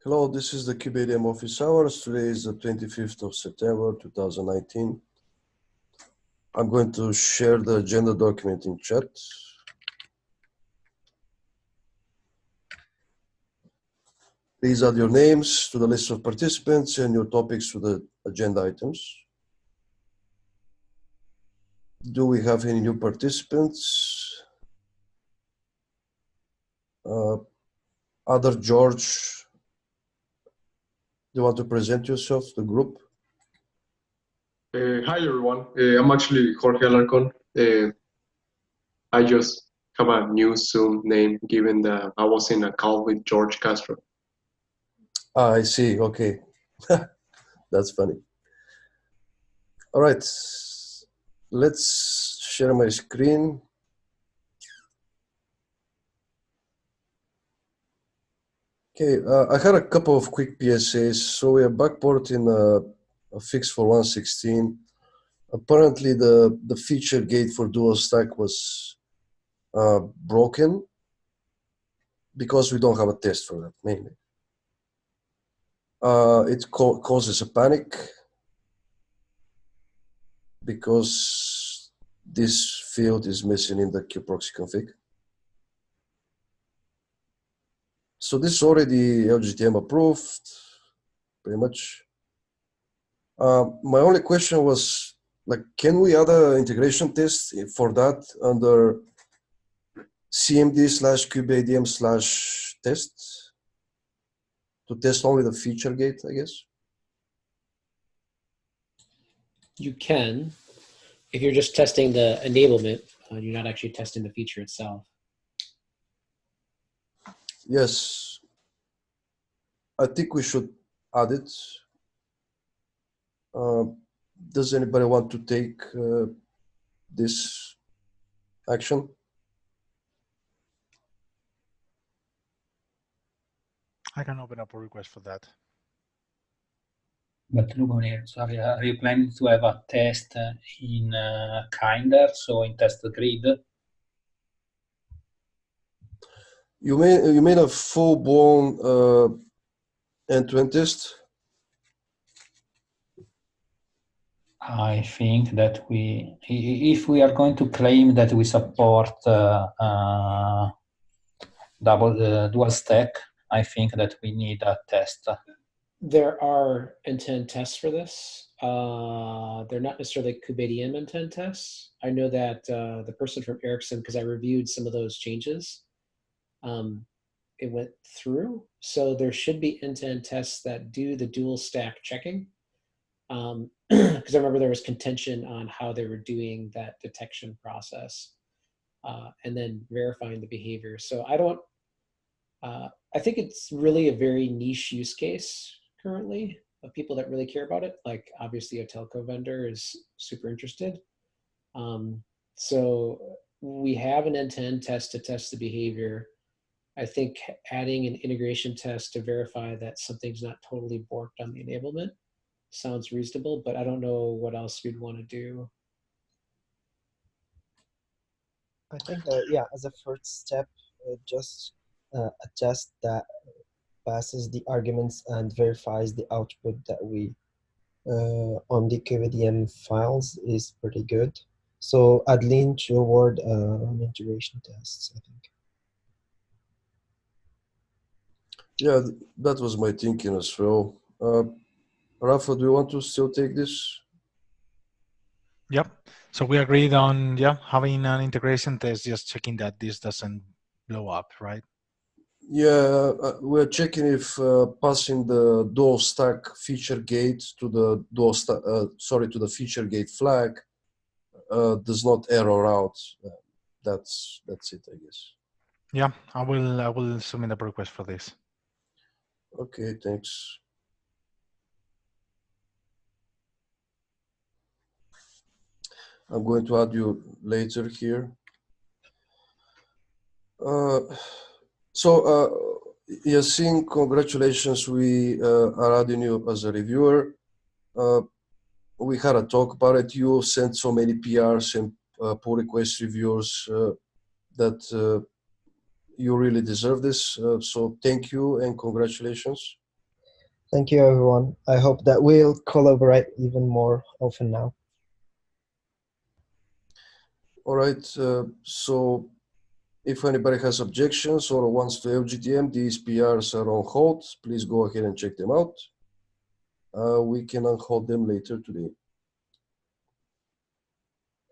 Hello, this is the kubeadm office hours. Today is the 25th of September, 2019. I'm going to share the agenda document in chat. Please add your names to the list of participants and your topics to the agenda items. Do we have any new participants? Other George, do you want to present yourself to the group? Hi everyone, I'm actually Jorge Alarcon. I just have a new Zoom name given that I was in a call with George Castro. Ah, I see, okay. That's funny. All right, let's share my screen. Okay, I had a couple of quick PSAs. So we are backporting a fix for 116. Apparently the feature gate for dual stack was broken because we don't have a test for that mainly. It causes a panic because this field is missing in the kubeproxy config. So this is already LGTM approved, pretty much. My only question was, like, can we add an integration test for that under cmd/kubeadm/test to test only the feature gate, I guess? You can, if you're just testing the enablement, you're not actually testing the feature itself. Yes, I think we should add it. Does anybody want to take this action? I can open up a request for that. But Lugonier, sorry, are you planning to have a test in Kinder, so in test grid? You made a full-blown end-to-end test? I think that if we are going to claim that we support dual stack, I think that we need a test. There are intent tests for this. They're not necessarily kubeadm intent tests. I know that the person from Ericsson, because I reviewed some of those changes, it went through. So there should be intent tests that do the dual stack checking. Because I remember there was contention on how they were doing that detection process and then verifying the behavior. So I think it's really a very niche use case currently of people that really care about it. Like obviously a telco vendor is super interested. So we have an end-to-end test to test the behavior. I think adding an integration test to verify that something's not totally borked on the enablement sounds reasonable, but I don't know what else we'd want to do. I think, yeah, as a first step, just a test that passes the arguments and verifies the output that we on the kubeadm files is pretty good. So I'd lean toward an integration tests, I think. Yeah, that was my thinking as well. Rafa, do you want to still take this? Yep. So we agreed on having an integration test, just checking that this doesn't blow up, right? Yeah, we're checking if passing the dual stack feature gate to the to the feature gate flag does not error out. That's it, I guess. Yeah, I will submit a request for this. Okay, thanks. I'm going to add you later here. Yasin, congratulations. We are adding you as a reviewer. We had a talk about it. You sent so many PRs and pull request reviews that you really deserve this. So thank you and congratulations. Thank you, everyone. I hope that we'll collaborate even more often now. All right. So if anybody has objections or wants to LGTM, these PRs are on hold. Please go ahead and check them out. We can unhold them later today.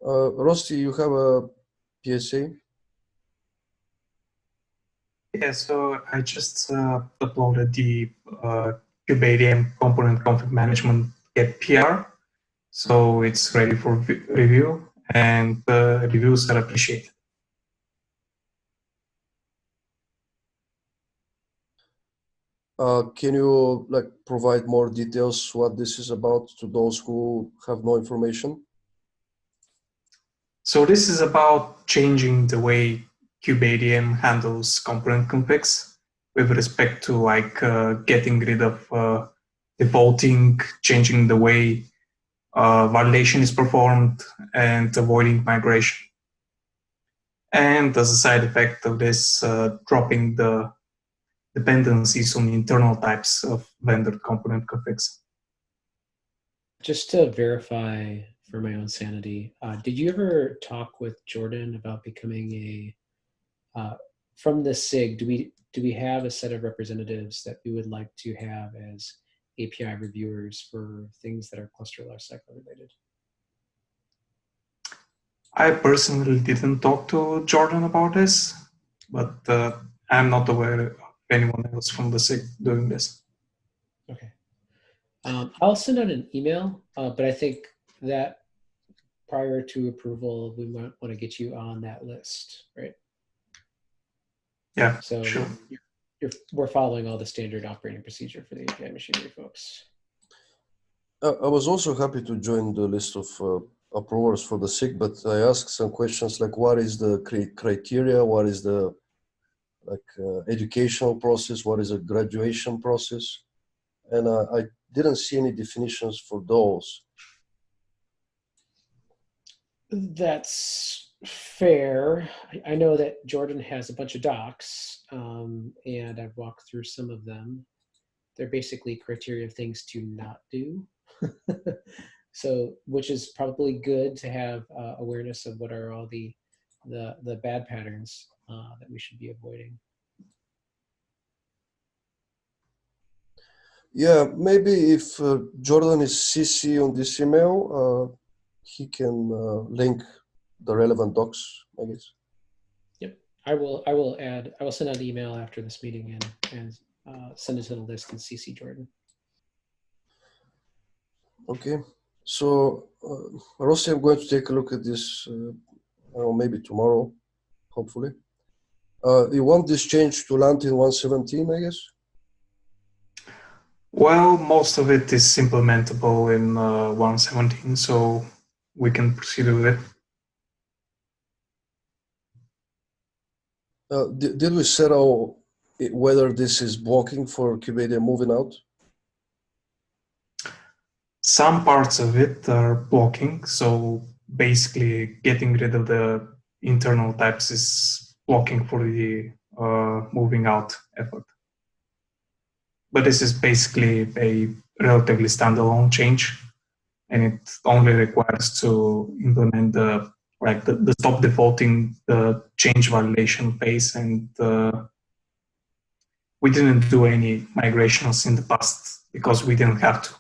Rusty, you have a PSA? Yeah, so I just uploaded the kubeadm component config management get PR. So it's ready for review, and reviews are appreciated. Can you provide more details what this is about to those who have no information? So this is about changing the way kubeadm handles component configs with respect to getting rid of defaulting, changing the way validation is performed, and avoiding migration. And as a side effect of this, dropping the dependencies on the internal types of vendor component configs. Just to verify for my own sanity, did you ever talk with Jordan about becoming a from the SIG? Do we have a set of representatives that we would like to have as API reviewers for things that are cluster lifecycle related? I personally didn't talk to Jordan about this, but I'm not aware of anyone else from the SIG doing this. Okay. I'll send out an email, but I think that prior to approval, we might want to get you on that list, right? Yeah, so sure. We're following all the standard operating procedure for the API machinery folks. I was also happy to join the list of approvers for the SIG, but I asked some questions like what is the criteria, what is the educational process, what is a graduation process, and I didn't see any definitions for those. That's fair. I know that Jordan has a bunch of docs, and I've walked through some of them. They're basically criteria of things to not do. So, which is probably good to have awareness of what are all the bad patterns that we should be avoiding. Yeah, maybe if Jordan is CC on this email, he can link the relevant docs, I guess. Yep, I will send out an email after this meeting and send it to the list and CC Jordan. Okay, so Rossi, I'm going to take a look at this, maybe tomorrow, hopefully. You want this change to land in 117, I guess? Well, most of it is implementable in 117, so we can proceed with it. Did we settle whether this is blocking for kubeadm moving out? Some parts of it are blocking, so basically getting rid of the internal types is blocking for the moving out effort. But this is basically a relatively standalone change, and it only requires to implement the stop defaulting, the change validation phase, and we didn't do any migrations in the past because we didn't have to.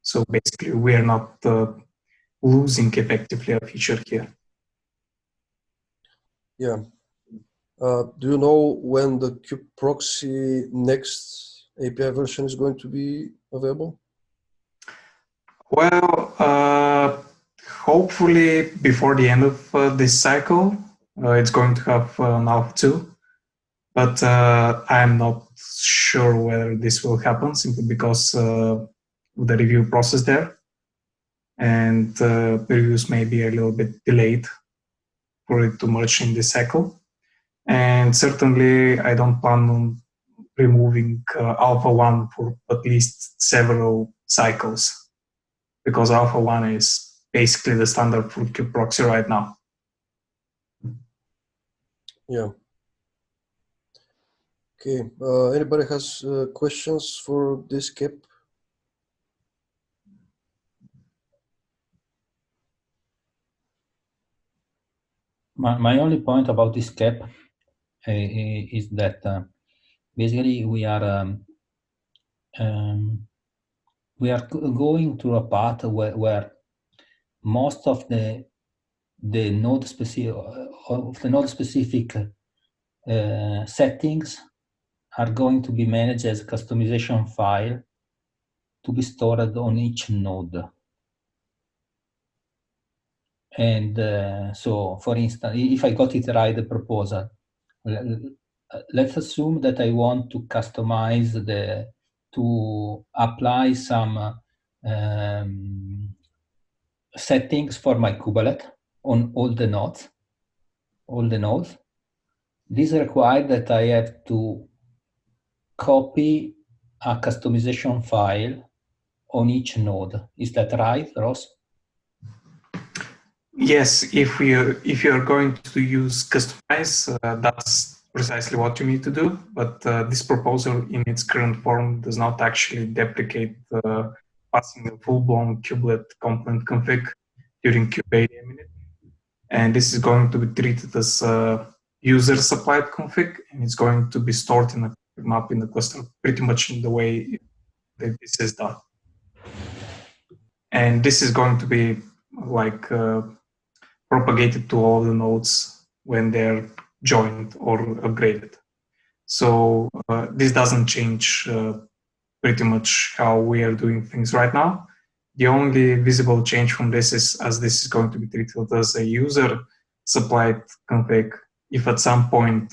So basically, we are not losing effectively a feature here. Yeah. Do you know when the kubeproxy next API version is going to be available? Well, hopefully before the end of this cycle, it's going to have an Alpha 2. But I'm not sure whether this will happen simply because of the review process there. And reviews may be a little bit delayed for it to merge in this cycle. And certainly I don't plan on removing Alpha 1 for at least several cycles, because Alpha 1 is basically the standard for kubeproxy right now. Yeah. Okay. Anybody has questions for this KEP my only point about this cap is that basically we are going through a path where most of the node specific settings are going to be managed as a customization file to be stored on each node. And so, for instance, if I got it right, the proposal, let's assume that I want to customize to apply some settings for my kubelet on all the nodes. This requires that I have to copy a customization file on each node. Is that right, Ross? Yes, if you're going to use customize, that's precisely what you need to do. But this proposal in its current form does not actually deprecate passing a full-blown kubelet component config during kubeadm init. And this is going to be treated as user-supplied config, and it's going to be stored in a map in the cluster pretty much in the way that this is done. And this is going to be like propagated to all the nodes when they're joined or upgraded. So this doesn't change pretty much how we are doing things right now. The only visible change from this is, as this is going to be treated as a user-supplied config, if at some point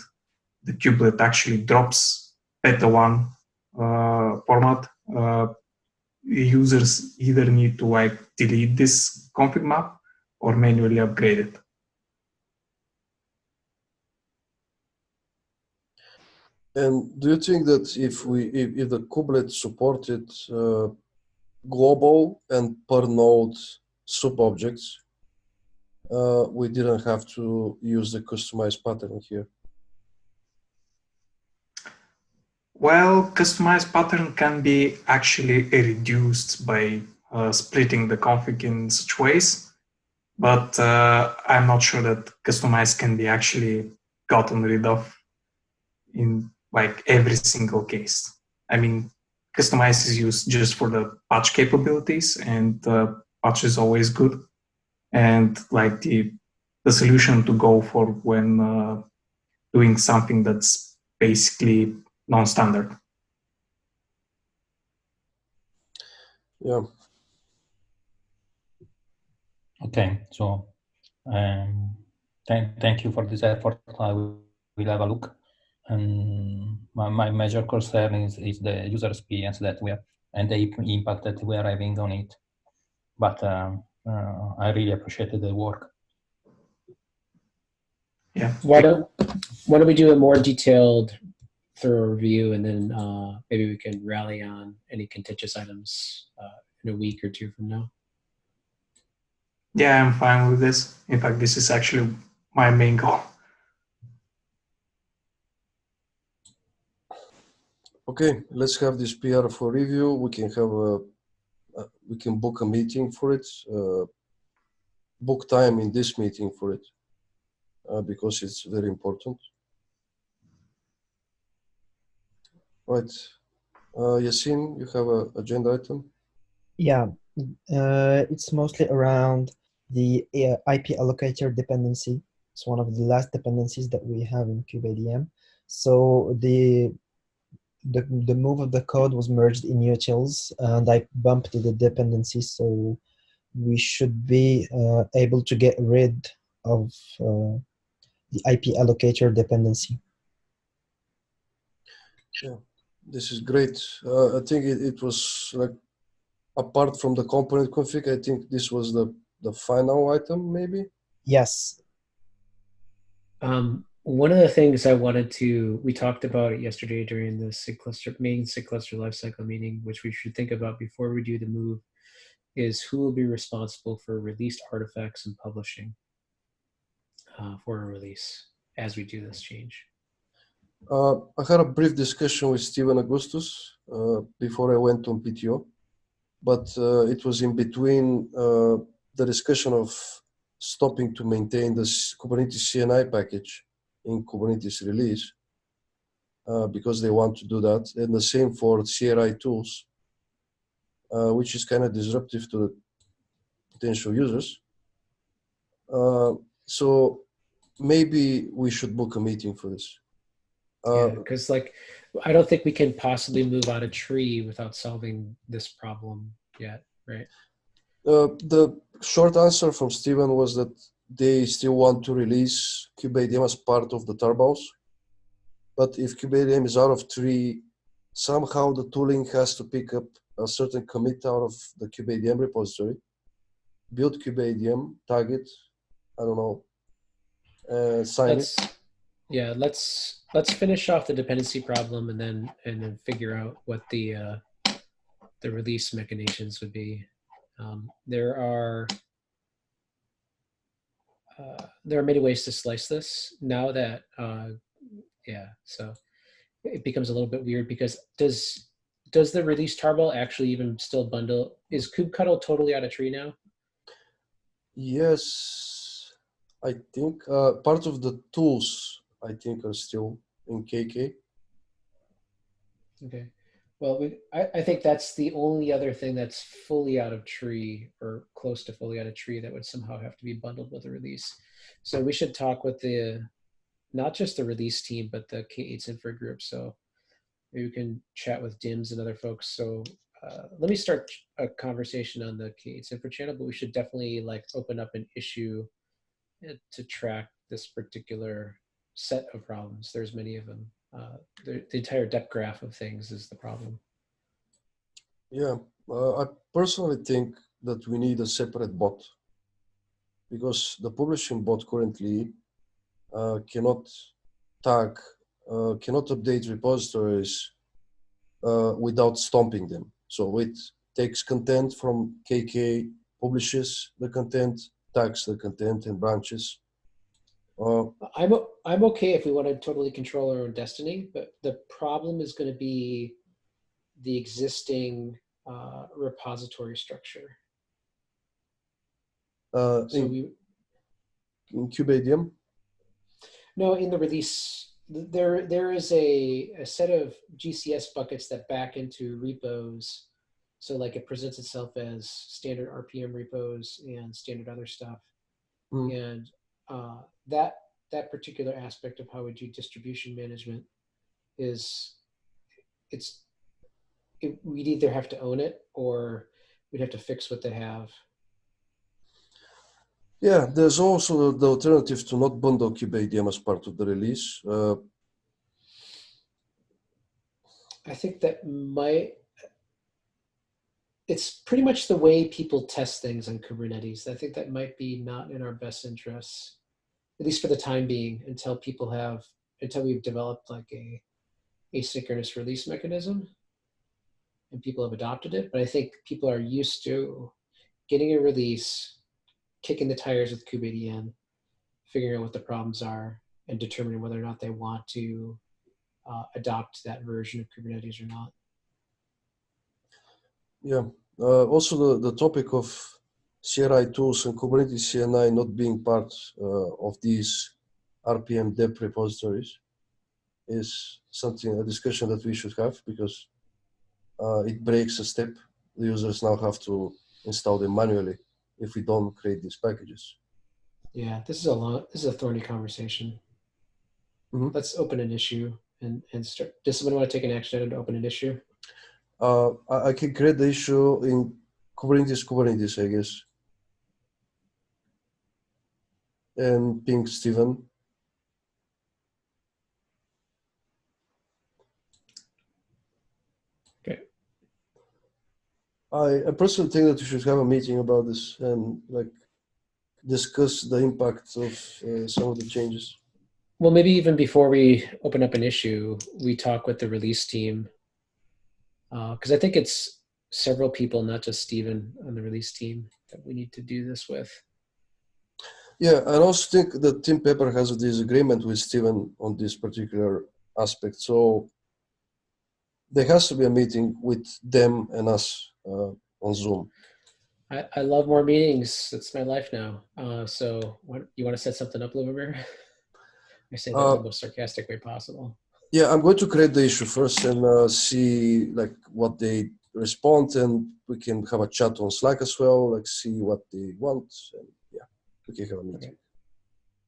the kubelet actually drops beta 1 format, users either need to like delete this config map or manually upgrade it. And do you think that if the kubelet supported global and per node sub-objects, we didn't have to use the customized pattern here? Well, customized pattern can be actually reduced by splitting the config in such ways, but I'm not sure that customized can be actually gotten rid of in like every single case. I mean, customize is used just for the patch capabilities, and patch is always good. And like the solution to go for when doing something that's basically non-standard. Yeah. Okay, so thank you for this effort. I will have a look. And my major concern is the user experience that we have and the impact that we are having on it. But I really appreciated the work. Yeah. Why don't we do a more detailed, thorough review, and then maybe we can rally on any contentious items in a week or two from now. Yeah, I'm fine with this. In fact, this is actually my main goal. Okay, let's have this PR for review. We can have we can book a meeting for it. Book time in this meeting for it because it's very important. Right, Yasin, you have an agenda item? Yeah, it's mostly around the IP allocator dependency. It's one of the last dependencies that we have in kubeadm. So the move of the code was merged in utils, and I bumped the dependency, so we should be able to get rid of the IP allocator dependency. Yeah, this is great. I think it was like, apart from the component config, I think this was the final item, maybe? Yes. One of the things I wanted to, we talked about it yesterday during the main SIG cluster lifecycle meeting, which we should think about before we do the move, is who will be responsible for released artifacts and publishing for a release as we do this change. I had a brief discussion with Stephen Augustus before I went on PTO, but it was in between the discussion of stopping to maintain this Kubernetes CNI package in Kubernetes release because they want to do that. And the same for CRI tools, which is kind of disruptive to the potential users. So maybe we should book a meeting for this. Yeah, because like, I don't think we can possibly move out a tree without solving this problem yet, right? The short answer from Steven was that they still want to release kubeadm as part of the tarbos. But if kubeadm is out of tree, somehow the tooling has to pick up a certain commit out of the kubeadm repository, build kubeadm, tag it, I don't know, sign it. Yeah, let's finish off the dependency problem and then figure out what the release mechanisms would be. There are many ways to slice this now that yeah, so it becomes a little bit weird because does the release tarball actually even still bundle? Is kubectl totally out of tree now? Yes, I think part of the tools I think are still in KK. Okay. Well, I think that's the only other thing that's fully out of tree or close to fully out of tree that would somehow have to be bundled with a release. So we should talk with not just the release team, but the K8s infra group. So maybe we can chat with DIMS and other folks. So let me start a conversation on the K8s infra channel, but we should definitely like open up an issue to track this particular set of problems. There's many of them. The entire depth graph of things is the problem. Yeah, I personally think that we need a separate bot because the publishing bot currently cannot tag, cannot update repositories without stomping them. So it takes content from KK, publishes the content, tags the content and branches. I'm okay if we want to totally control our own destiny, but the problem is going to be the existing repository structure. In kubeadm? No, in the release, there is a set of GCS buckets that back into repos. So like it presents itself as standard RPM repos and standard other stuff. And that particular aspect of how we do distribution management we'd either have to own it or we'd have to fix what they have. Yeah, there's also the alternative to not bundle kubeadm as part of the release. I think that it's pretty much the way people test things on Kubernetes. I think that might be not in our best interests, at least for the time being, until we've developed like a asynchronous release mechanism and people have adopted it. But I think people are used to getting a release, kicking the tires with kubeadm, figuring out what the problems are, and determining whether or not they want to adopt that version of Kubernetes or not. Yeah. Also, the topic of CRI tools and Kubernetes CNI not being part of these RPM dep repositories is a discussion that we should have because it breaks a step. The users now have to install them manually if we don't create these packages. Yeah, this is a thorny conversation. Let's open an issue and start. Does someone want to take an action item to open an issue? I can create the issue in Kubernetes, I guess. And ping Steven. Okay. I personally think that we should have a meeting about this and like discuss the impact of some of the changes. Well, maybe even before we open up an issue, we talk with the release team. Because I think it's several people, not just Steven on the release team, that we need to do this with. Yeah, I also think that Tim Pepper has a disagreement with Steven on this particular aspect. So there has to be a meeting with them and us on Zoom. I love more meetings. It's my life now. So what, you want to set something up, Lubomir? I say that in the most sarcastic way possible. Yeah, I'm going to create the issue first and see like what they respond, and we can have a chat on Slack as well, like see what they want, and yeah, we can have a meeting. Okay.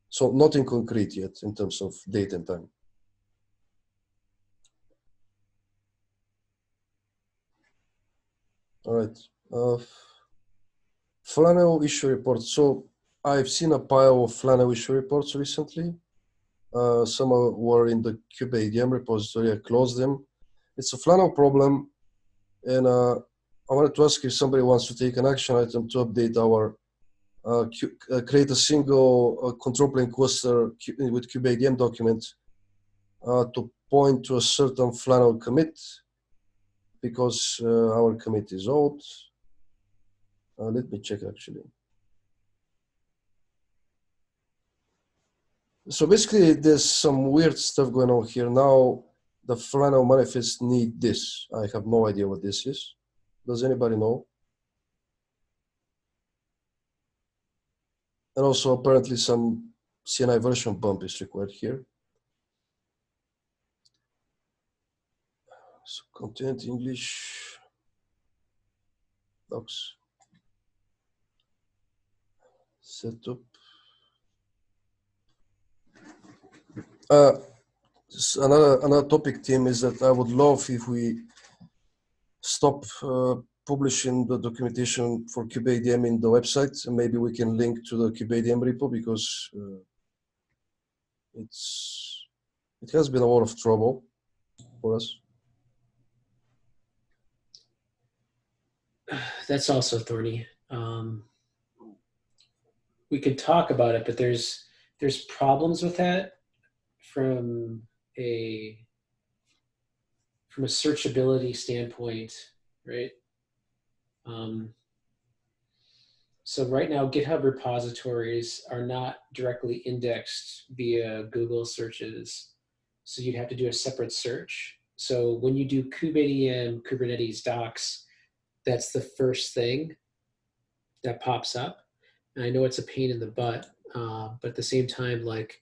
So nothing concrete yet in terms of date and time. All right. Flannel issue reports. So I've seen a pile of Flannel issue reports recently. Some were in the kubeadm repository. I closed them. It's a Flannel problem, and I wanted to ask if somebody wants to take an action item to update our create a single control plane cluster with kubeadm document to point to a certain Flannel commit, because our commit is old. Let me check actually. So basically, there's some weird stuff going on here. Now, the Flannel manifest need this. I have no idea what this is. Does anybody know? And also, apparently, some CNI version bump is required here. So, content English docs setup. Another topic, Tim, is that I would love if we stop publishing the documentation for kubeadm in the website, and maybe we can link to the kubeadm repo, because it has been a lot of trouble for us. That's also thorny. We could talk about it, but there's problems with that from a searchability standpoint, right? So right now, GitHub repositories are not directly indexed via Google searches. So you'd have to do a separate search. So when you do kubeadm Kubernetes docs, that's the first thing that pops up. And I know it's a pain in the butt, but at the same time, like,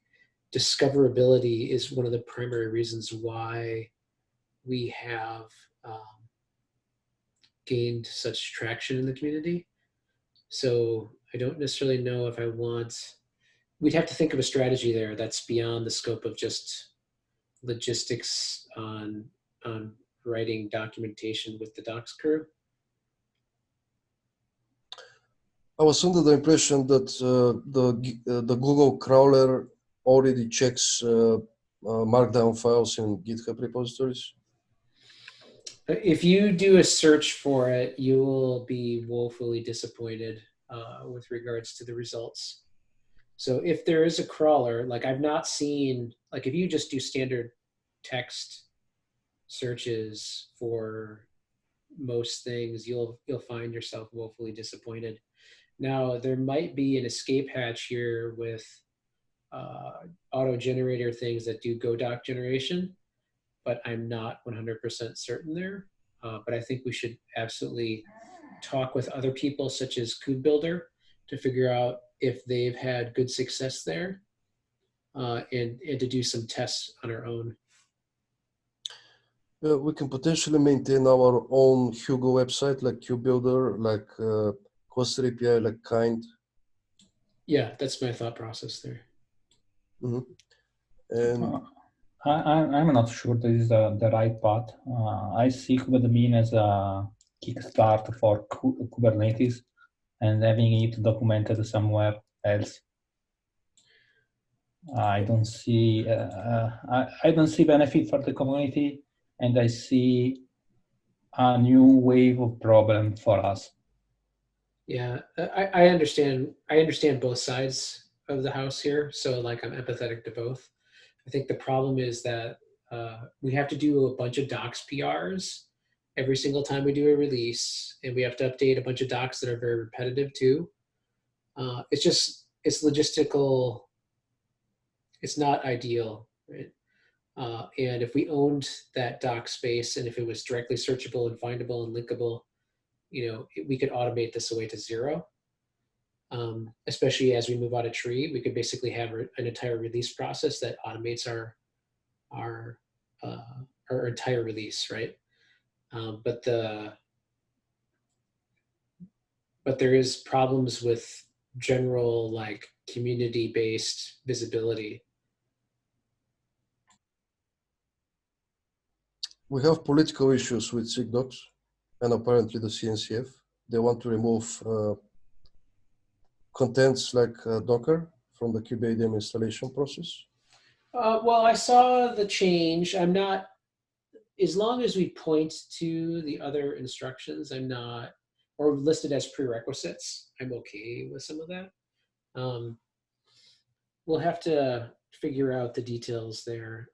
discoverability is one of the primary reasons why we have gained such traction in the community. So I don't necessarily know if I want, we'd have to think of a strategy there that's beyond the scope of just logistics on writing documentation with the docs crew. I was under the impression that the Google crawler already checks markdown files in GitHub repositories. If you do a search for it, you will be woefully disappointed with regards to the results. So if there is a crawler, like I've not seen, like if you just do standard text searches for most things, you'll find yourself woefully disappointed. Now, there might be an escape hatch here with auto-generator things that do GoDoc generation, but I'm not 100% certain there. But I think we should absolutely talk with other people such as kubebuilder to figure out if they've had good success there and to do some tests on our own. We can potentially maintain our own Hugo website, like kubebuilder, like cluster API, like Kind. Yeah, that's my thought process there. Mm-hmm. And I'm not sure this is the right path. I see kubeadm as a kickstart for Kubernetes and having it documented somewhere else. I don't see I don't see benefit for the community, and I see a new wave of problem for us. Yeah, I understand. I understand both sides of the house here, so like I'm empathetic to both. I think the problem is that we have to do a bunch of docs PRs every single time we do a release, and we have to update a bunch of docs that are very repetitive too. It's logistical. It's not ideal, right? And if we owned that doc space and if it was directly searchable and findable and linkable, we could automate this away to 0. Especially as we move out a tree, we could basically have an entire release process that automates our entire release, right? But there is problems with general like community-based visibility. We have political issues with SIGDocs and apparently the CNCF. They want to remove contents like Docker from the kubeadm installation process. Well, I saw the change. I'm not, as long as we point to the other instructions, I'm not, or listed as prerequisites, I'm okay with some of that. We'll have to figure out the details there.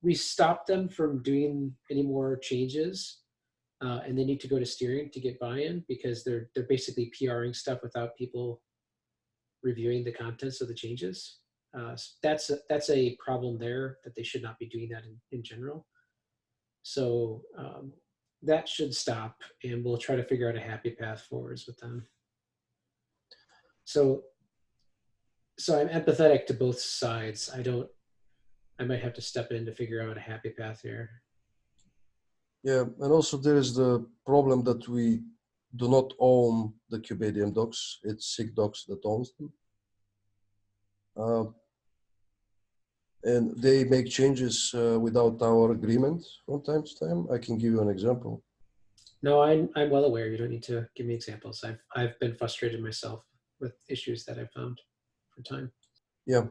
We stopped them from doing any more changes, and they need to go to steering to get buy-in because they're basically PRing stuff without people reviewing the contents of the changes. That's a problem there, that they should not be doing that in general. So that should stop, and we'll try to figure out a happy path forwards with them. So I'm empathetic to both sides. I might have to step in to figure out a happy path here. Yeah, and also there is the problem that we do not own the kubeadm docs. It's SIGDocs that owns them. And they make changes without our agreement from time to time. I can give you an example. No, I'm well aware. You don't need to give me examples. I've been frustrated myself with issues that I've found for time. Yeah,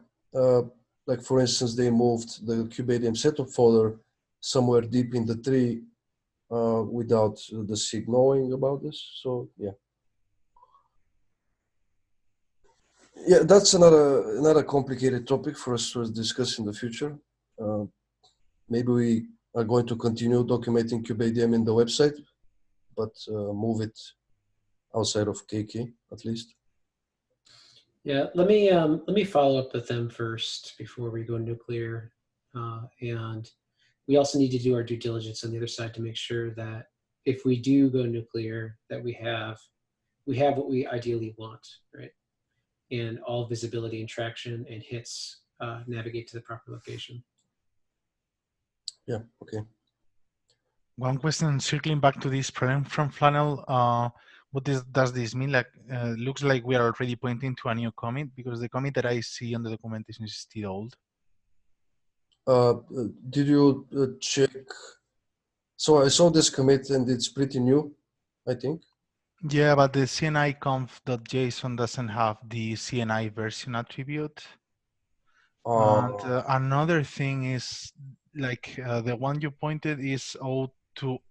like for instance, they moved the kubeadm setup folder somewhere deep in the tree without the SIG knowing about this. So yeah. Yeah, that's another complicated topic for us to discuss in the future. Maybe we are going to continue documenting kubeadm in the website, but move it outside of KK at least. Yeah, let me follow up with them first before we go nuclear, and we also need to do our due diligence on the other side to make sure that if we do go nuclear, that we have what we ideally want, right? And all visibility and traction and hits navigate to the proper location. Yeah, okay. One question, circling back to this problem from Flannel, what does this mean? Like, looks like we are already pointing to a new commit, because the commit that I see on the documentation is still old. Did you check? So I saw this commit and it's pretty new, I think. Yeah, but the cni.conf.json doesn't have the CNI version attribute. And another thing is, like, the one you pointed is 020.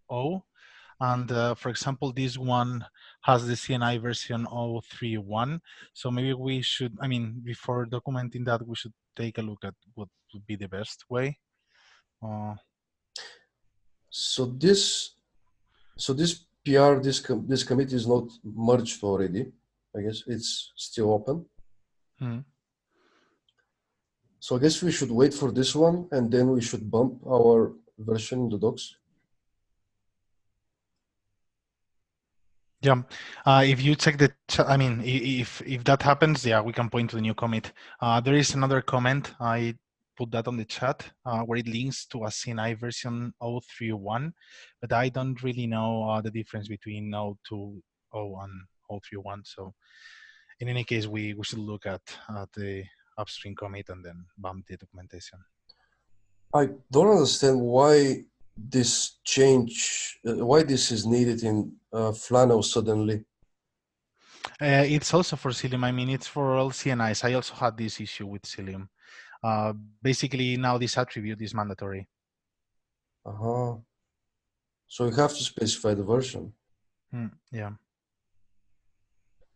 And for example, this one has the CNI version 031. So maybe we should, I mean, before documenting that, we should take a look at what would be the best way. So this PR, this commit is not merged already. I guess it's still open. So I guess we should wait for this one, and then we should bump our version in the docs. Yeah, if you check the chat, I mean, if that happens, yeah, we can point to the new commit. There is another comment, I put that on the chat, where it links to a CNI version 031, but I don't really know the difference between 020 and 031. So in any case, we should look at the upstream commit and then bump the documentation. I don't understand why this change, why this is needed in Flannel suddenly. It's also for Cilium. I mean, it's for all CNIs. I also had this issue with Cilium. Basically, now this attribute is mandatory. So you have to specify the version. Yeah.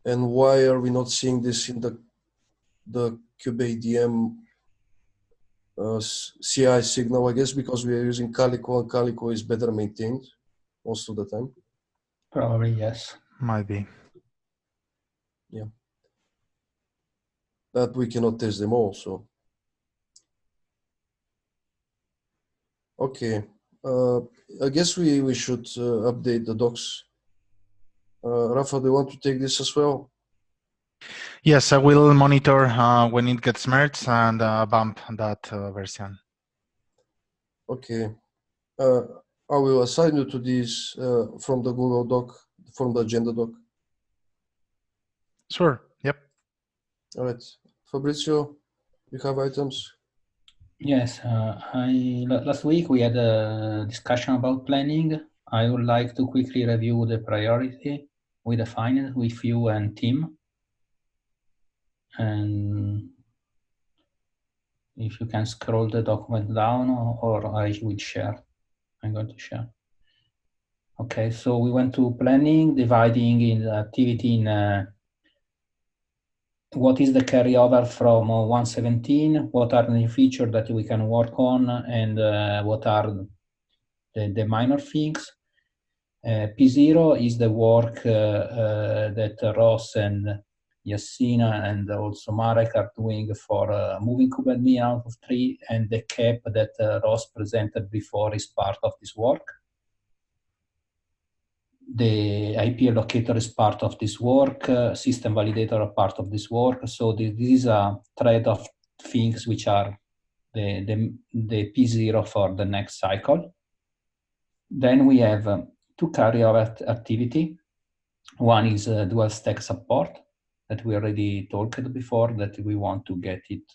And why are we not seeing this in the kubeadm CI signal? I guess because we are using Calico, and Calico is better maintained most of the time. Probably, yes. Might be. Yeah. That we cannot test them all, so. Okay. I guess we should update the docs Rafa, do you want to take this as well? Yes, I will monitor when it gets merged and bump that version. Okay. I will assign you to these from the Google Doc, from the agenda doc. Sure. Yep. All right. Fabrizio, you have items? Yes, last week we had a discussion about planning. I would like to quickly review the priority we defined with you and Tim. And if you can scroll the document down, or I will share. I'm going to share. Okay, so we went to planning, dividing in the activity in what is the carryover from 117, what are the new features that we can work on, and what are the minor things. P0 is the work that Ross and Yassina and also Marek are doing for moving kubeadm out of 3, and the cap that Ross presented before is part of this work. The IP allocator is part of this work, system validator are part of this work. So this is a thread of things which are the P0 for the next cycle. Then we have two carryover activity. One is dual stack support that we already talked before, that we want to get it,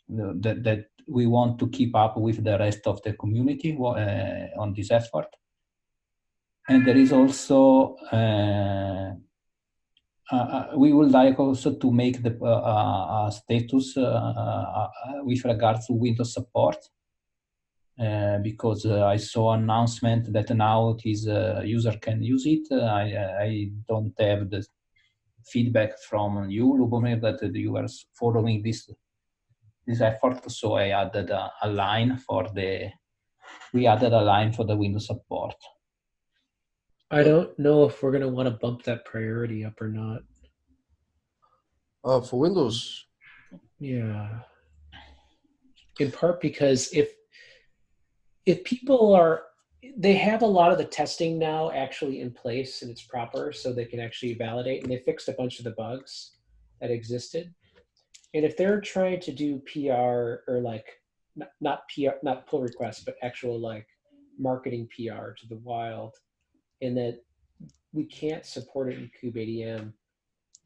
that we want to keep up with the rest of the community on this effort. And there is also, we would like also to make the status with regards to Windows support, because I saw an announcement that now it is user can use it. I don't have the feedback from you, Lubomir, that you were following this effort, so I added a line for the Windows support. I don't know if we're going to want to bump that priority up or not. For Windows? Yeah. In part because if people are, they have a lot of the testing now actually in place and it's proper, so they can actually validate, and they fixed a bunch of the bugs that existed. And if they're trying to do PR or like not PR, not pull requests, but actual like marketing PR to the wild, and that we can't support it in kubeadm,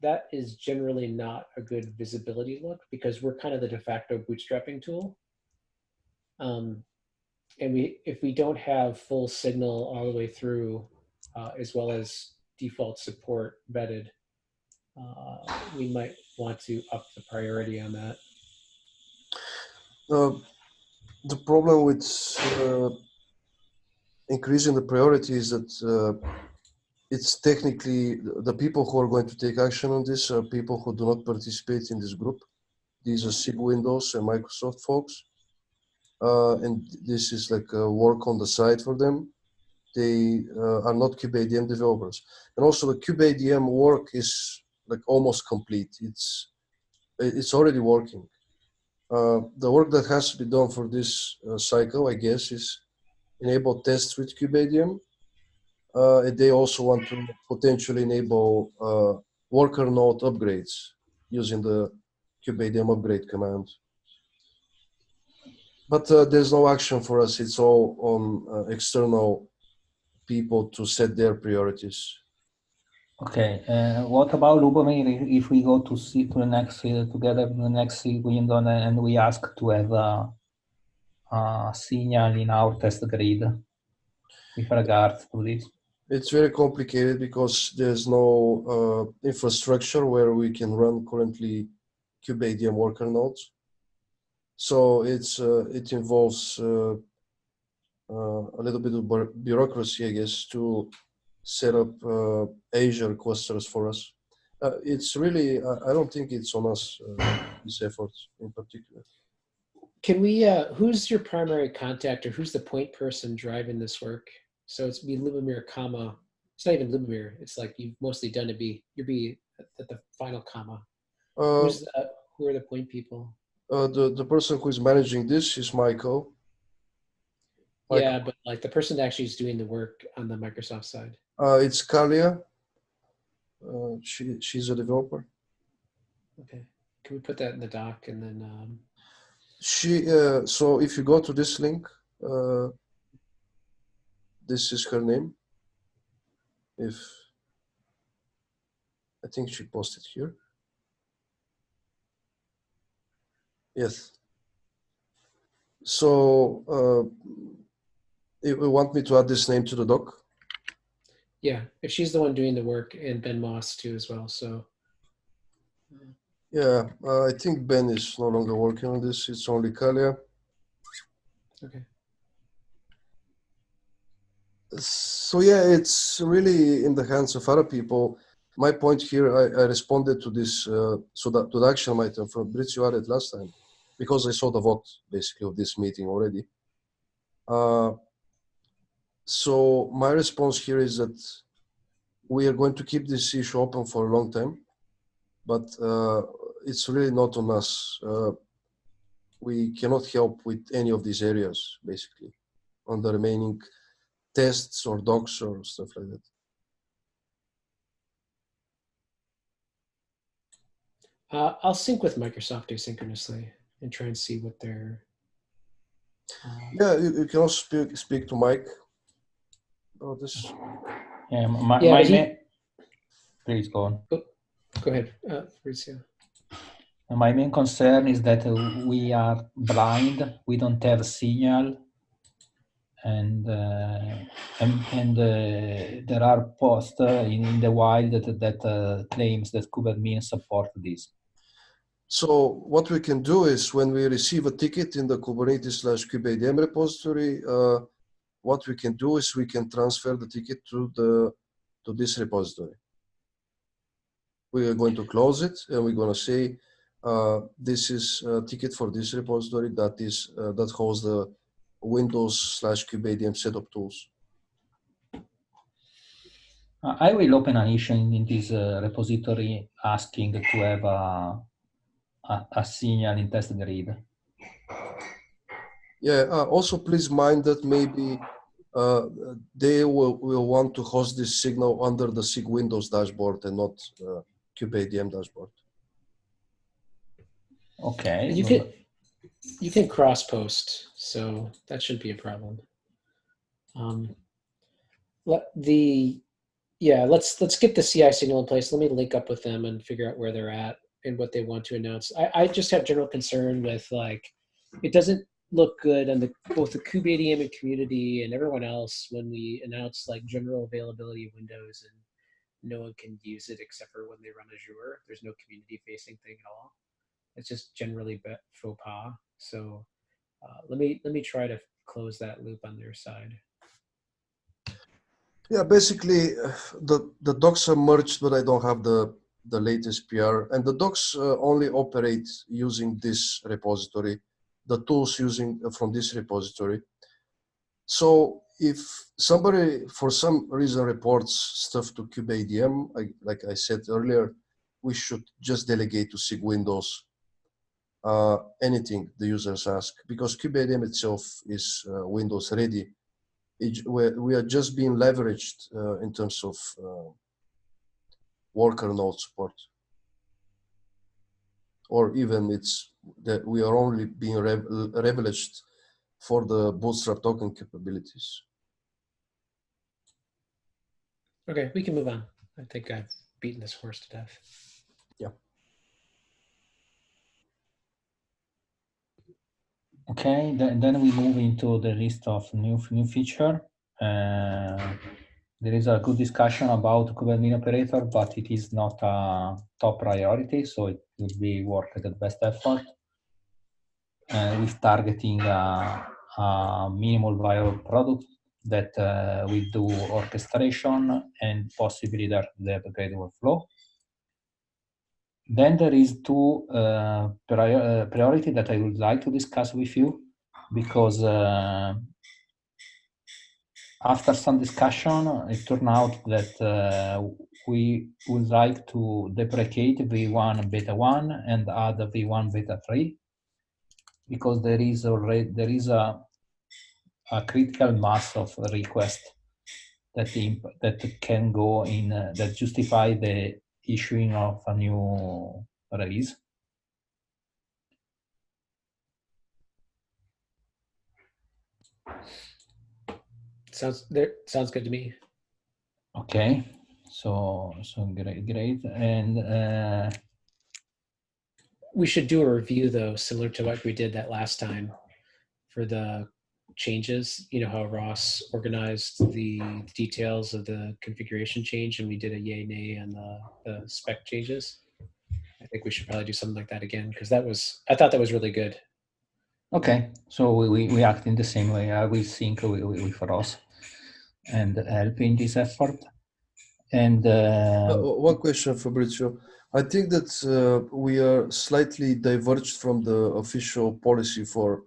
that is generally not a good visibility look, because we're kind of the de facto bootstrapping tool. And if we don't have full signal all the way through, as well as default support vetted, we might want to up the priority on that. The problem with increasing the priority is that it's technically the people who are going to take action on this are people who do not participate in this group. These are SIG Windows and Microsoft folks. And this is like work on the side for them. They are not kubeadm developers. And also the kubeadm work is like almost complete. It's already working. The work that has to be done for this cycle, I guess, is enable tests with kubeadm. And they also want to potentially enable worker node upgrades using the kubeadm upgrade command. But there's no action for us. It's all on external people to set their priorities. Okay. What about Lubomir? If we go to see to the next together the next window and we ask to have a signal in our test grid with regards to this? It's very complicated because there's no infrastructure where we can run currently kubeadm worker nodes. So it involves a little bit of bureaucracy, I guess, to set up Azure clusters for us. It's really, I don't think it's on us, this effort in particular. Can we, who's your primary contact, or who's the point person driving this work? So it's be Lubomir, comma, it's not even Lubomir, it's like you've mostly done it you'll be at the final comma. Who are the point people? The person who is managing this is Michael. Yeah, but like the person that actually is doing the work on the Microsoft side. It's Kalia, She's a developer. Okay. Can we put that in the doc and then? So if you go to this link, this is her name. I think she posted here. Yes. So if you want me to add this name to the doc? Yeah, if she's the one doing the work, and Ben Moss too as well. So. Yeah, I think Ben is no longer working on this. It's only Kalia. Okay. So yeah, it's really in the hands of other people. My point here, I responded to this, to the action item from Fabrizio added last time, because I saw the vote basically of this meeting already. So my response here is that we are going to keep this issue open for a long time, but it's really not on us. We cannot help with any of these areas, basically, on the remaining tests or docs or stuff like that. I'll sync with Microsoft asynchronously and try and see what they're. Yeah, you can also speak to Mike about this. Yeah, please go on. Go ahead, Fabrizio. My main concern is that we are blind. We don't have a signal, and there are posts in the wild that claims that kubeadm support this. So what we can do is when we receive a ticket in the Kubernetes/kubeadm repository, what we can do is we can transfer the ticket to this repository. We are going to close it and we're going to say this is a ticket for this repository that holds the Windows/kubeadm setup tools. I will open an issue in this repository asking to have a signal in test grid. Yeah, also please mind that maybe they will want to host this signal under the SIG Windows dashboard and not kubeadm dashboard. Okay. You can cross post, so that shouldn't be a problem. Let's get the CI signal in place. Let me link up with them and figure out where they're at and what they want to announce. I just have general concern with it doesn't look good on both the kubeadm community and everyone else when we announce general availability of Windows and no one can use it except for when they run Azure. There's no community facing thing at all. It's just generally faux pas. So let me try to close that loop on their side. Yeah, basically the docs are merged, but I don't have the latest PR, and the docs only operate using this repository, the tools using from this repository. So if somebody for some reason reports stuff to kubeadm, like I said earlier, we should just delegate to SIG Windows anything the users ask, because kubeadm itself is Windows ready. We are just being leveraged in terms of worker node support, or even it's that we are only being leveraged for the Bootstrap token capabilities. Okay, we can move on. I think I've beaten this horse to death. Yeah. Okay, then we move into the list of new feature. There is a good discussion about kubeadm operator, but it is not a top priority, so it will be worked at best effort. With targeting a minimal viable product that will do orchestration and possibly the upgrade workflow. Then there is two priority that I would like to discuss with you, because after some discussion, it turned out that we would like to deprecate V1 Beta 1 and add V1 Beta 3, because there is a critical mass of requests that can go in that justify the issuing of a new release? Sounds good to me. Okay, so great, and we should do a review though, similar to what we did that last time for the changes. You know how Ross organized the details of the configuration change, and we did a yay nay on the spec changes. I think we should probably do something like that again, because I thought that was really good. Okay, so we act in the same way. I will sync with Ross and help in this effort. And one question, Fabrizio. I think that we are slightly diverged from the official policy for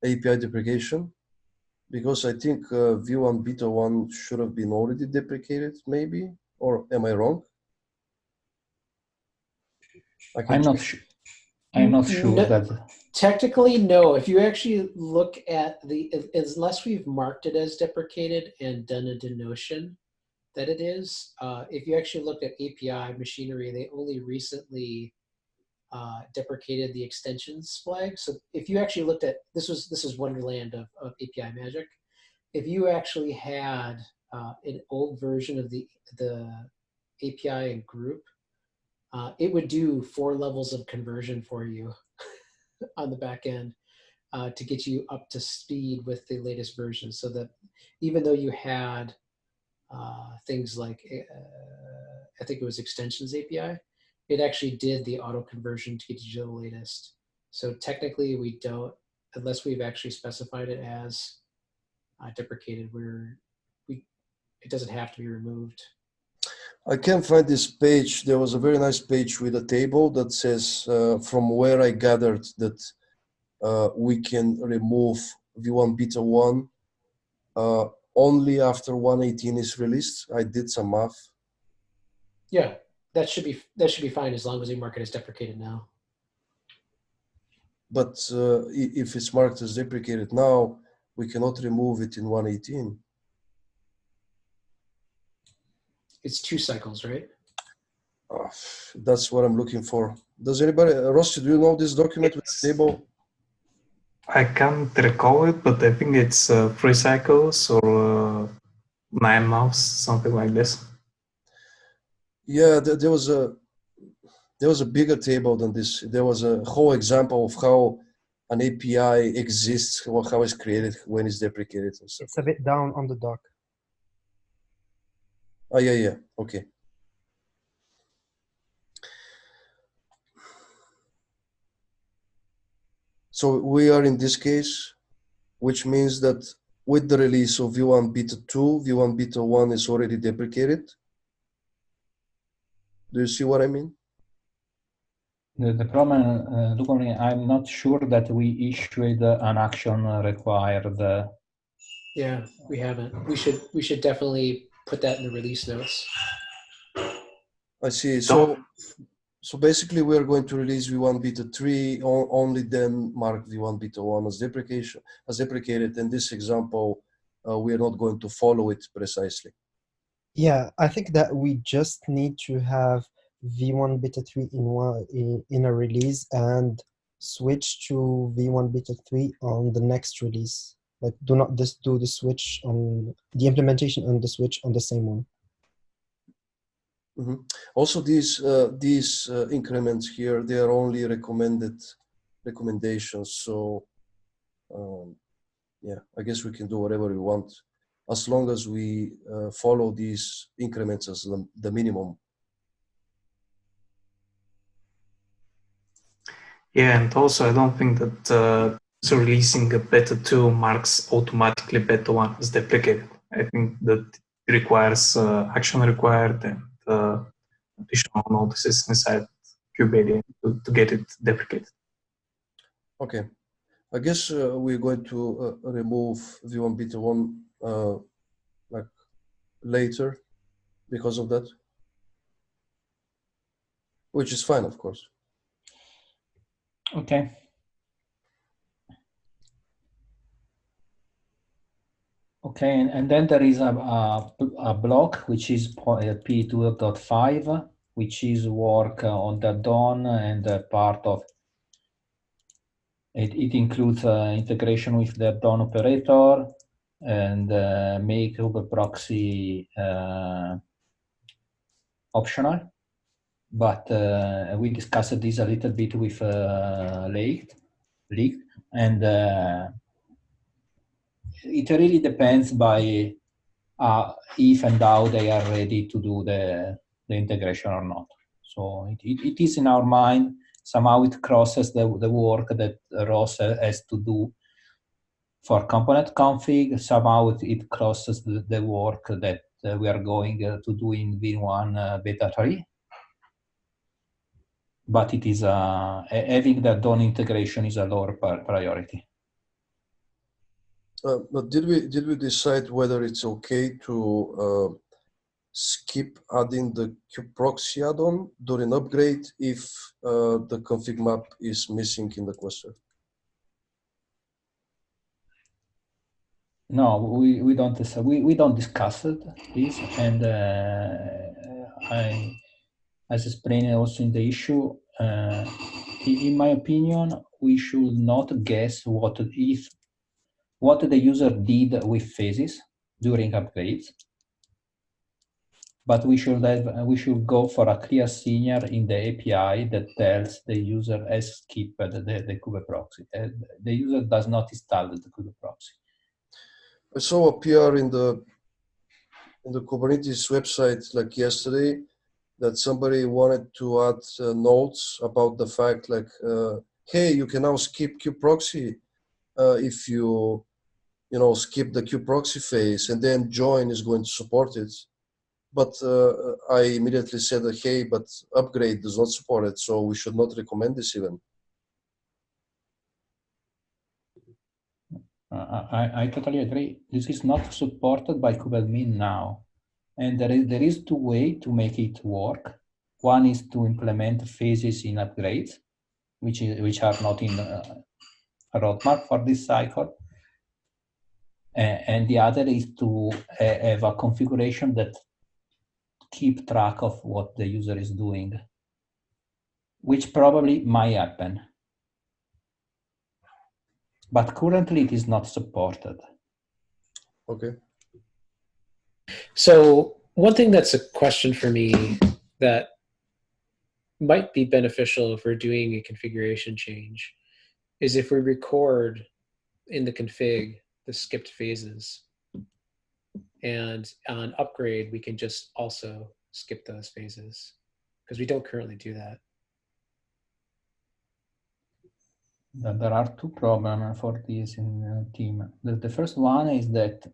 API deprecation, because I think V1 Beta 1 should have been already deprecated, maybe, or am I wrong? I'm not sure. I'm not sure that. Technically, no. If you actually look at unless we've marked it as deprecated and done a denotion that it is, if you actually looked at API machinery, they only recently deprecated the extensions flag. So if you actually looked at, this is Wonderland of API magic. If you actually had an old version of the API and group, it would do 4 levels of conversion for you on the back end to get you up to speed with the latest version, so that even though you had things like, I think it was extensions API, it actually did the auto conversion to get you to the latest. So technically we don't, unless we've actually specified it as deprecated, it doesn't have to be removed. I can't find this page. There was a very nice page with a table that says, from where I gathered that we can remove V1 Beta 1 only after 1.18 is released. I did some math. Yeah, that should be fine as long as we mark it as deprecated now. But if it's marked as deprecated now, we cannot remove it in 1.18. It's 2 cycles, right? That's what I'm looking for. Does anybody, Rossi, do you know this document with the table? I can't recall it, but I think it's 3 cycles or 9 months, something like this. Yeah, there was a bigger table than this. There was a whole example of how an API exists, how it's created, when it's deprecated and stuff. It's a bit down on the dock. Oh, yeah, okay. So we are in this case, which means that with the release of V1 Beta 2, V1 Beta 1 is already deprecated. Do you see what I mean? The problem, Luca, I'm not sure that we issued an action required. Yeah, we haven't. We should definitely put that in the release notes. I see. So basically we are going to release V1 Beta 3, only then mark V1 Beta 1 as deprecated. In this example, we are not going to follow it precisely. Yeah, I think that we just need to have V1 Beta 3 in a release and switch to V1 Beta 3 on the next release. Like, do not just do the switch on the implementation and the switch on the same one. Mm-hmm. Also, these increments here, they are only recommendations. So, yeah, I guess we can do whatever we want as long as we follow these increments as the minimum. Yeah, and also I don't think that releasing a beta 2 marks automatically beta 1 as deprecated. I think that it requires action required and additional notices inside kubeadm to get it deprecated. Okay, I guess we're going to remove V1 Beta 1 like later because of that, which is fine, of course. Okay. Okay, and then there is a block which is P2.5, which is work on the DON and part of it. It includes integration with the DON operator and make Uber proxy optional. But we discussed this a little bit with Leak, and it really depends by if and how they are ready to do the integration or not. So it is in our mind. Somehow it crosses the work that Ross has to do for component config. Somehow it crosses the work that we are going to do in V1 beta 3. But it is having the DON integration is a lower priority. But did we decide whether it's okay to skip adding the kubeproxy add-on during upgrade if the config map is missing in the cluster? No, we don't discuss this, and as explained also in the issue, in my opinion, we should not guess what the user did with phases during upgrades, but we should go for a clear signal in the API that tells the user has skipped the kubeproxy. The user does not install the kubeproxy. I saw a PR in the Kubernetes website like yesterday that somebody wanted to add notes about the fact like, hey, you can now skip kubeproxy if you skip the kubeproxy phase, and then join is going to support it. But I immediately said, hey, but upgrade does not support it, so we should not recommend this even. I totally agree. This is not supported by kubeadmin now. And there is two ways to make it work. One is to implement phases in upgrades, which are not in a roadmap for this cycle. And the other is to have a configuration that keep track of what the user is doing, which probably might happen. But currently it is not supported. Okay. So one thing that's a question for me that might be beneficial if we're doing a configuration change is if we record in the config the skipped phases, and on upgrade we can just also skip those phases, because we don't currently do that. There are two problems for this in team. The first one is that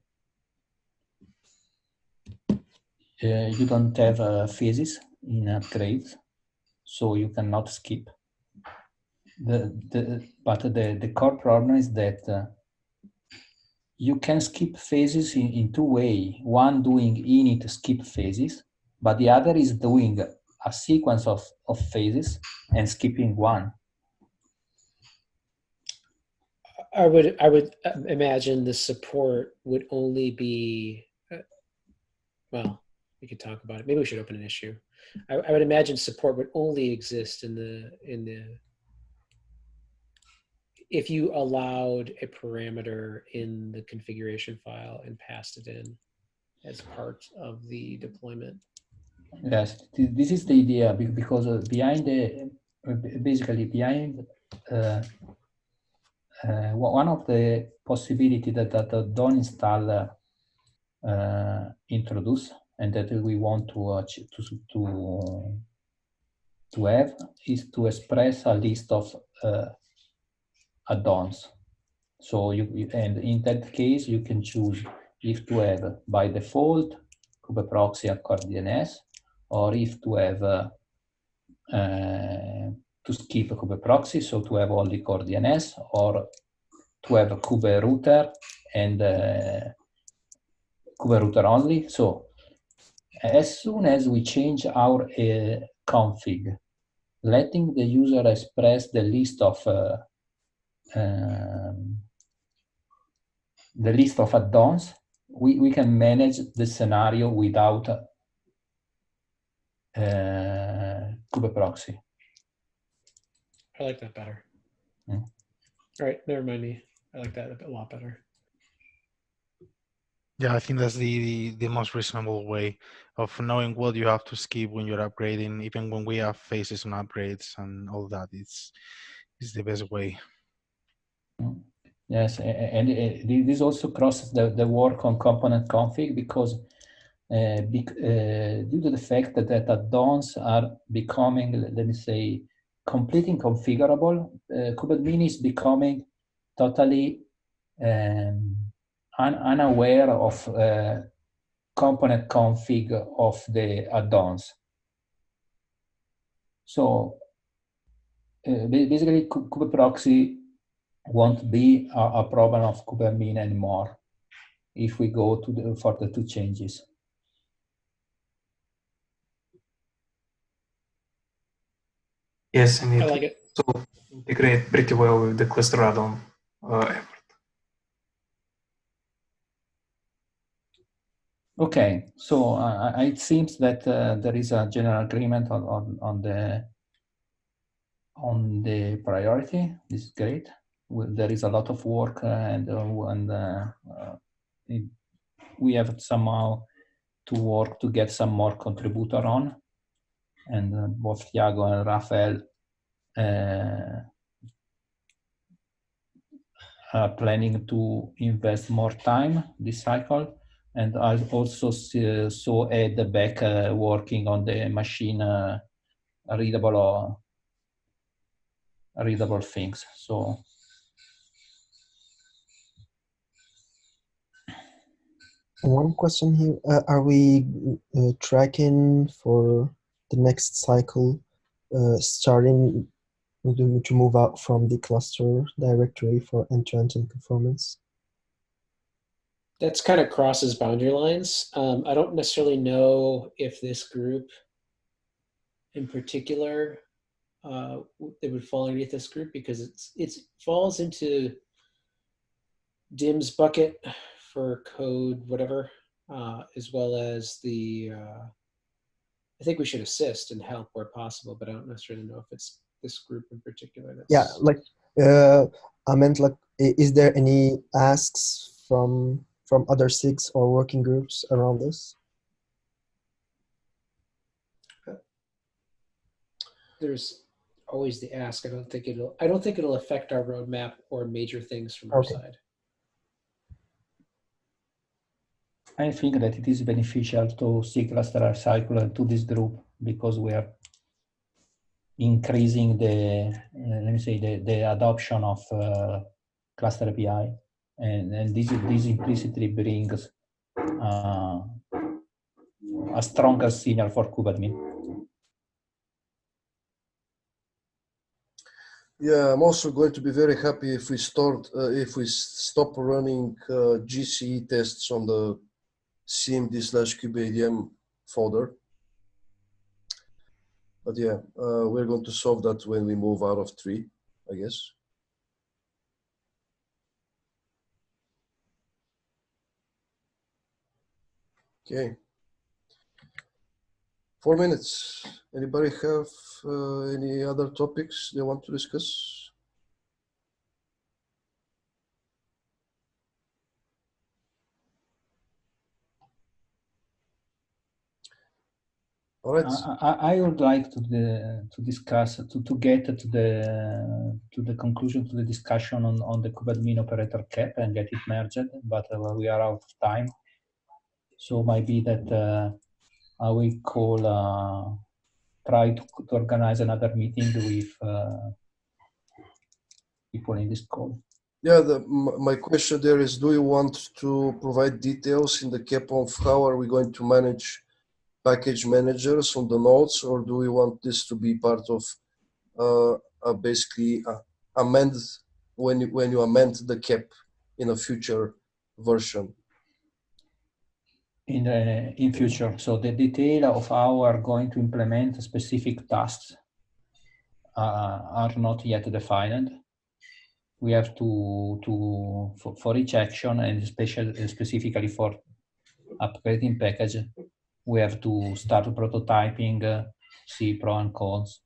you don't have phases in upgrades, so you cannot skip. But the core problem is that you can skip phases in two ways. One doing init skip phases, but the other is doing a sequence of phases and skipping one. I would imagine the support would only be, well, we could talk about it. Maybe we should open an issue. I would imagine support would only exist in the if you allowed a parameter in the configuration file and passed it in as part of the deployment. Yes, this is the idea, because behind one of the possibility that the DON installer introduce and that we want to have is to express a list of add-ons. So and in that case you can choose if to have by default kubeproxy accord DNS, or if to have to skip kubeproxy, so to have only core DNS, or to have a kuberouter and kuberouter only. So as soon as we change our config, letting the user express the list of add-ons, we can manage the scenario without kubeproxy. I like that better. Mm. All right, never mind me. I like that a lot better. Yeah, I think that's the most reasonable way of knowing what you have to skip when you're upgrading, even when we have phases and upgrades and all that. It's the best way. Yes, and this also crosses the work on component config, because due to the fact that add-ons are becoming, let me say, completely configurable, kubeadm is becoming totally unaware of component config of the add-ons. So basically, kubeproxy won't be a problem of kubeadm anymore if we go to for the two changes. Yes, and I it like it. also integrate pretty well with the cluster add-on effort. Okay, so it seems that there is a general agreement on the priority. This is great. There is a lot of work, we have somehow to work to get some more contributor on, and both Thiago and Rafael are planning to invest more time this cycle. And I also saw Ed back working on the machine readable things. So one question here: are we tracking for the next cycle, starting to move out from the cluster directory for end-to-end conformance? That's kind of crosses boundary lines. I don't necessarily know if this group in particular it would fall underneath this group, because it falls into DIM's bucket for code, whatever, as well as the. I think we should assist and help where possible, but I don't necessarily know if it's this group in particular. That's... Yeah, like I meant, like, is there any asks from other SIGs or working groups around this? There's always the ask. I don't think it'll affect our roadmap or major things from our side. I think that it is beneficial to see cluster cycle to this group, because we are increasing the let me say the adoption of cluster API, and this implicitly brings a stronger signal for kubeadm. Yeah, I'm also going to be very happy if we stop running GCE tests on the cmd/kubeadm folder. But yeah, we're going to solve that when we move out of 3, I guess. Okay. 4 minutes. Anybody have any other topics they want to discuss? All right. I would like to discuss to get to the conclusion to the discussion on the kubeadm operator cap and get it merged, but we are out of time. So maybe that I will call try to organize another meeting with people in this call. Yeah, my question there is, do you want to provide details in the cap of how are we going to manage package managers on the nodes, or do we want this to be part of basically amend when you amend the cap in a future version? In future, so the detail of how we are going to implement specific tasks are not yet defined. we have for each action, and specifically for upgrading package, we have to start prototyping, see pro and cons.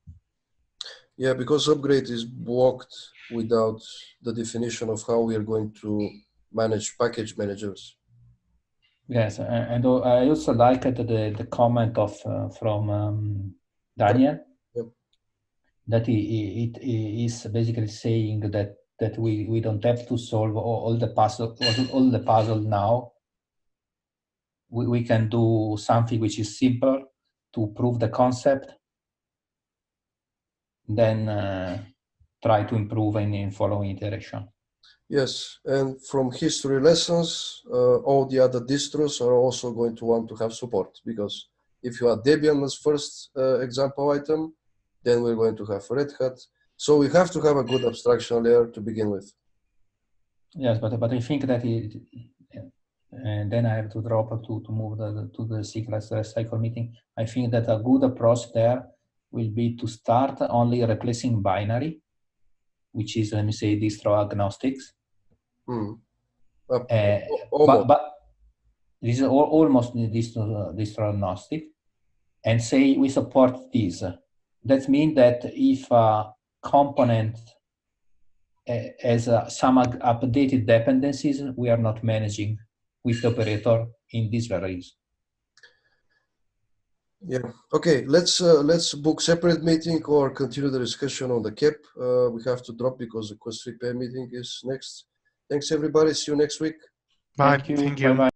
Yeah, because upgrade is blocked without the definition of how we are going to manage package managers. Yes, and I also liked the comment of from Daniel. Yep. That he is basically saying that we don't have to solve all the puzzle now. We can do something which is simple to prove the concept, then try to improve in following iteration. Yes, and from history lessons, all the other distros are also going to want to have support, because if you add Debian as first example item, then we're going to have Red Hat. So we have to have a good abstraction layer to begin with. Yes, but I think that and then I have to drop to move to the secret cycle meeting. I think that a good approach there will be to start only replacing binary, which is, let me say, distro agnostics. But this is almost distro agnostic, and say we support this. That means that if a component has some updated dependencies, we are not managing with the operator in this values. Yeah. Okay. Let's book separate meeting or continue the discussion on the CAP. We have to drop because the Quest 3 PM meeting is next. Thanks everybody. See you next week. Bye. Thank you. Thank you. Bye-bye.